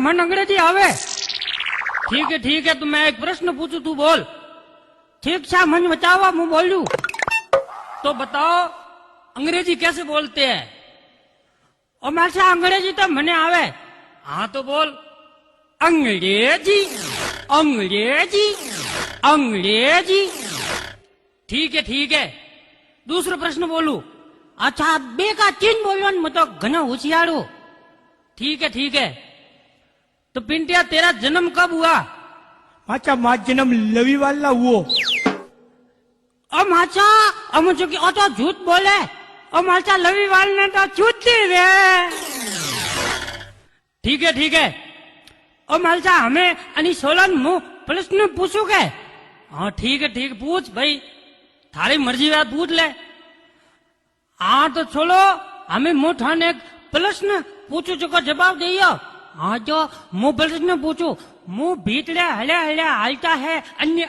मन अंग्रेजी आवे। ठीक है तो मैं एक प्रश्न पूछू, तू बोल। ठीक छा, मन बचावा, मुंह बोलू। तो बताओ अंग्रेजी कैसे बोलते हैं? और मैं अंग्रेजी तो मने आवे। हाँ तो बोल। अंग्रेजी अंग्रेजी अंग्रेजी। ठीक है दूसरो प्रश्न बोलू। अच्छा, बे का तीन बोलो, मैं तो घना होशियार हूं। ठीक है तो पिंटिया तेरा जन्म कब हुआ? माचा माँ जन्म रविवार ला हुओ। माचा हम जो कि तो झूठ बोले। माचा रविवार ने तो छूटी रे। ठीक है मालचा हमें अनि सोलन मु प्रश्न पूछू के? हाँ ठीक है पूछ भाई, थारी मर्जी बात पूछ ले। हाँ तो छोड़ो, हमें मुँह ठाने एक प्रश्न पूछू जो का जवाब दियो। हाँ जो मुँह प्रश्न पूछू, मुँह भीतरे हले हले हालता है अन्य